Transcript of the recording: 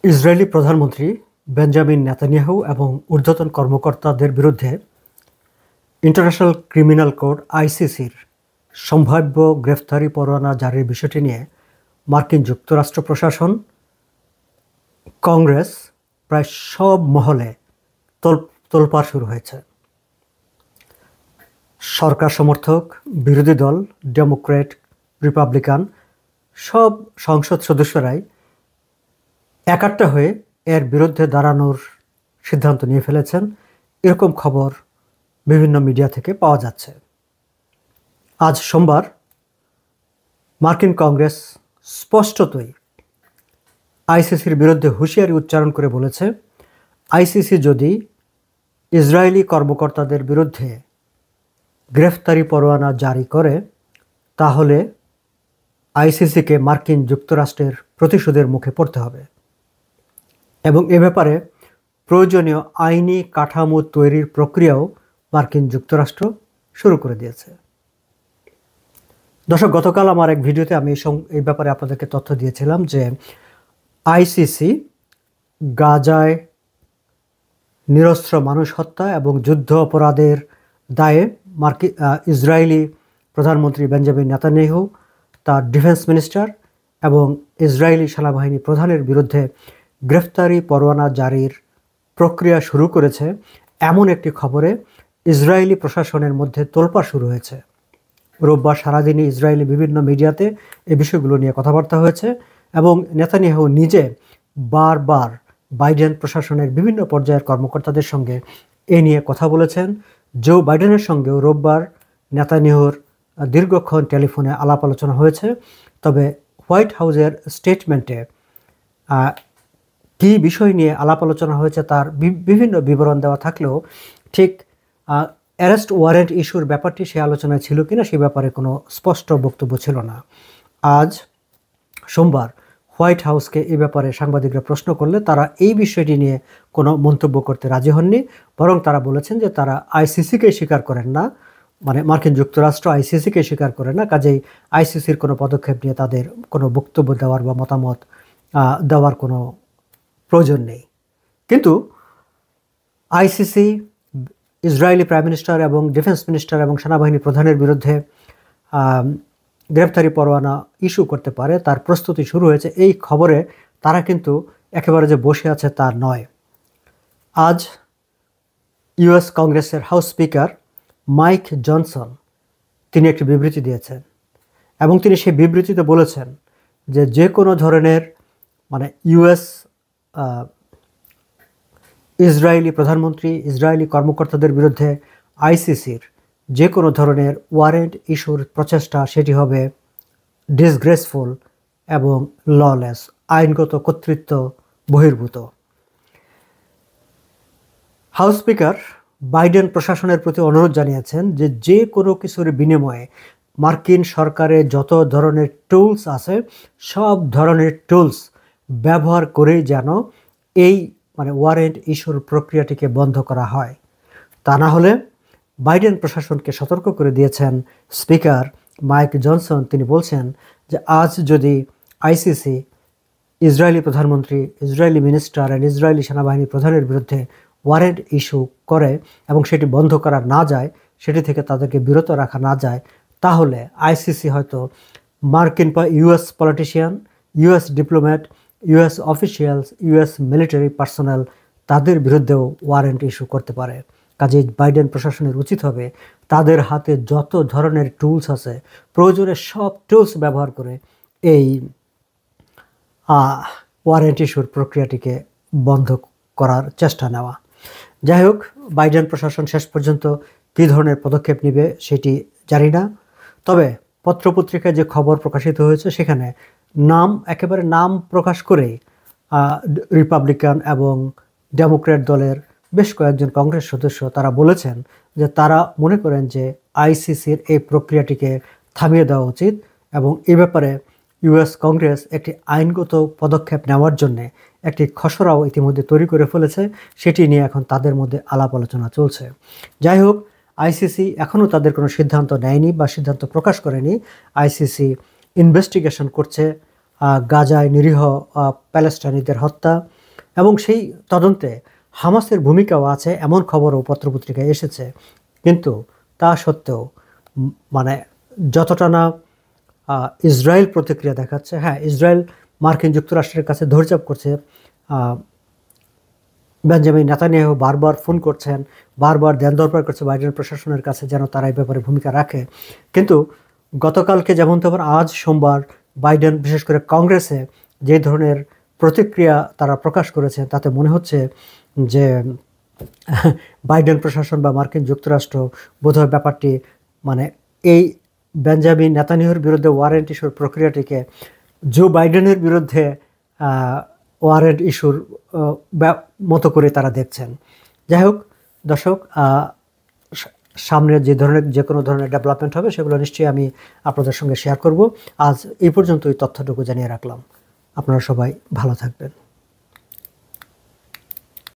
Israeli প্রধানমন্ত্রী Benjamin Netanyahu এবং ঊর্ধ্বতন কর্মকর্তাদের বিরুদ্ধে ইন্টারন্যাশনাল ক্রিমিনাল কোর্ট আইসিসির সম্ভাব্য গ্রেফতারি পরোয়ানা জারির বিষয়টি নিয়ে মার্কিন যুক্তরাষ্ট্র প্রশাসন, কংগ্রেস প্রায় সব মহলে তোলপাড় শুরু হয়েছে। সরকার সমর্থক, বিরোধী দল, ডেমোক্র্যাট, রিপাবলিকান সব সংসদ সদস্যরাই একাট্টা হয়ে এর বিরুদ্ধে দাঁড়ানোর সিদ্ধান্ত নিয়ে ফেলেছেন, এরকম খবর বিভিন্ন মিডিয়া থেকে পাওয়া যাচ্ছে। আজ সোমবার মার্কিন কংগ্রেস স্পষ্টতই আইসিসির বিরুদ্ধে হুঁশিয়ারি উচ্চারণ করে বলেছে, আইসিসি যদি ইসরায়েলি কর্মকর্তাদের বিরুদ্ধে গ্রেফতারি পরোয়ানা জারি করে তাহলে আইসিসিকে মার্কিন যুক্তরাষ্ট্রের প্রতিশোধের মুখে পড়তে হবে এবং এ ব্যাপারে প্রয়োজনীয় আইনি কাঠামো তৈরির প্রক্রিয়াও মার্কিন যুক্তরাষ্ট্র শুরু করে দিয়েছে। দর্শক, গতকাল আমার এক ভিডিওতে আমি এই ব্যাপারে আপনাদেরকে তথ্য দিয়েছিলাম যে আইসিসি গাজায় নিরস্ত্র মানুষ হত্যা এবং যুদ্ধ অপরাধের দায়ে ইসরায়েলি প্রধানমন্ত্রী বেঞ্জামিন নেতানিয়াহু, তার ডিফেন্স মিনিস্টার এবং ইসরায়েলি সেনাবাহিনী প্রধানের বিরুদ্ধে গ্রেফতারি পরোয়ানা জারির প্রক্রিয়া শুরু করেছে, এমন একটি খবরে ইসরায়েলি প্রশাসনের মধ্যে তোলপাড় শুরু হয়েছে। রোববার সারাদিনই ইসরায়েলি বিভিন্ন মিডিয়াতে এই বিষয়গুলো নিয়ে কথাবার্তা হয়েছে এবং নেতানিয়াহু নিজে বারবার বাইডেন প্রশাসনের বিভিন্ন পর্যায়ের কর্মকর্তাদের সঙ্গে এ নিয়ে কথা বলেছেন। জো বাইডেনের সঙ্গেও রোববার নেতানিয়াহুর দীর্ঘক্ষণ টেলিফোনে আলাপ আলোচনা হয়েছে। তবে হোয়াইট হাউসের স্টেটমেন্টে কী বিষয় নিয়ে আলাপ আলোচনা হয়েছে তার বিভিন্ন বিবরণ দেওয়া থাকলেও ঠিক অ্যারেস্ট ওয়ারেন্ট ইস্যুর ব্যাপারটি সে আলোচনায় ছিল কিনা সে ব্যাপারে কোনো স্পষ্ট বক্তব্য ছিল না। আজ সোমবার হোয়াইট হাউসকে এই ব্যাপারে সাংবাদিকরা প্রশ্ন করলে তারা এই বিষয়টি নিয়ে কোনো মন্তব্য করতে রাজি হননি, বরং তারা বলেছেন যে তারা আইসিসিকে স্বীকার করেন না, মানে মার্কিন যুক্তরাষ্ট্র আইসিসিকে স্বীকার করে না, কাজেই আইসিসির কোনো পদক্ষেপ নিয়ে তাদের কোনো বক্তব্য দেওয়ার বা মতামত দেওয়ার কোনো প্রয়োজন নেই। কিন্তু আইসিসি ইসরায়েলি প্রাইম মিনিস্টার এবং ডিফেন্স মিনিস্টার এবং সেনাবাহিনী প্রধানের বিরুদ্ধে গ্রেফতারি পরোয়ানা ইস্যু করতে পারে তার প্রস্তুতি শুরু হয়েছে। এই খবরে তারা কিন্তু একেবারে যে বসে আছে তা নয়। আজ ইউএস কংগ্রেসের হাউস স্পিকার মাইক জনসন তিনি একটি বিবৃতি দিয়েছেন এবং তিনি সেই বিবৃতিতে বলেছেন যে কোনো ধরনের ইউএস ইসরায়েলি প্রধানমন্ত্রী, ইসরায়েলি কর্মকর্তাদের বিরুদ্ধে আইসিসির যে কোনো ধরনের ওয়ারেন্ট ইস্যুর প্রচেষ্টা সেটি হবে ডিসগ্রেসফুল এবং ললেস, আইনগত কর্তৃত্ব বহির্ভূত। হাউস স্পিকার বাইডেন প্রশাসনের প্রতি অনুরোধ জানিয়েছেন যে কোনো কিছুর বিনিময়ে মার্কিন সরকারের যত ধরনের টুলস আছে সব ধরনের টুলস ব্যবহার করেই যেন এই ওয়ারেন্ট ইস্যুর প্রক্রিয়াটিকে বন্ধ করা হয়। তা না হলে বাইডেন প্রশাসনকে সতর্ক করে দিয়েছেন স্পিকার মাইক জনসন। তিনি বলছেন যে আজ যদি আইসিসি ইসরায়েলি প্রধানমন্ত্রী, ইসরায়েলি মিনিস্টার এবং ইসরায়েলি সেনাবাহিনী প্রধানের বিরুদ্ধে ওয়ারেন্ট ইস্যু করে এবং সেটি বন্ধ করা না যায়, সেটি থেকে তাদেরকে বিরত রাখা না যায়, তাহলে আইসিসি হয়তো মার্কিন US politician, US diplomat, US officials, US military personal তাদের বিরুদ্ধেও ওয়ারেন্ট ইস্যু করতে পারে। কাজেই বাইডেন প্রশাসনের উচিত হবে তাদের হাতে যত ধরনের টুলস আছে প্রয়োজনে সব টুলস ব্যবহার করে এই ওয়ারেন্ট ইস্যুর প্রক্রিয়াটিকে বন্ধ করার চেষ্টা নেওয়া। যাই হোক, বাইডেন প্রশাসন শেষ পর্যন্ত কী ধরনের পদক্ষেপ নেবে সেটি জানি না। তবে পত্রপত্রিকায় যে খবর প্রকাশিত হয়েছে সেখানে একেবারে নাম প্রকাশ করেই রিপাবলিকান এবং ডেমোক্র্যাট দলের বেশ কয়েকজন কংগ্রেস সদস্য তারা বলেছেন যে তারা মনে করেন যে আইসিসির এই প্রক্রিয়াটিকে থামিয়ে দেওয়া উচিত এবং এ ব্যাপারে ইউএস কংগ্রেস একটি আইনগত পদক্ষেপ নেওয়ার জন্যে একটি খসড়াও ইতিমধ্যে তৈরি করে ফেলেছে, সেটি নিয়ে এখন তাদের মধ্যে আলাপ আলোচনা চলছে। যাই হোক, আইসিসি এখনও তাদের কোনো সিদ্ধান্ত নেয়নি বা সিদ্ধান্ত প্রকাশ করেনি। আইসিসি ইনভেস্টিগেশন করছে গাজায় নিরীহ প্যালেস্টাইনিদের হত্যা, এবং সেই তদন্তে হামাসের ভূমিকাও আছে এমন খবরও পত্রপত্রিকায় এসেছে। কিন্তু তা সত্ত্বেও মানে যতটা না ইসরায়েল প্রতিক্রিয়া দেখাচ্ছে, হ্যাঁ ইসরায়েল মার্কিন যুক্তরাষ্ট্রের কাছে ধৈর্য করছে, বেঞ্জামিন নেতানিয়াহু বারবার ফোন করছেন, বারবার দেন দরবার করছে বাইডেন প্রশাসনের কাছে যেন তারা এই ব্যাপারে ভূমিকা রাখে। কিন্তু গতকালকে যেমন তেমন আজ সোমবার বাইডেন বিশেষ করে কংগ্রেসে যে ধরনের প্রতিক্রিয়া তারা প্রকাশ করেছে, তাতে মনে হচ্ছে যে বাইডেন প্রশাসন বা মার্কিন যুক্তরাষ্ট্র বোধহয় ব্যাপারটি মানে এই বেঞ্জামিন নেতানিয়াহুর বিরুদ্ধে ওয়ারেন্ট ইস্যুর প্রক্রিয়াটিকে জো বাইডেনের বিরুদ্ধে ওয়ারেন্ট ইস্যুর মতো করে তারা দেখছেন। যাই হোক দর্শক, সামনে যে কোনো ধরনের ডেভেলপমেন্ট হবে সেগুলো নিশ্চয়ই আমি আপনাদের সঙ্গে শেয়ার করব। আজ এই পর্যন্ত এই তথ্যটুকু জানিয়ে রাখলাম। আপনারা সবাই ভালো থাকবেন।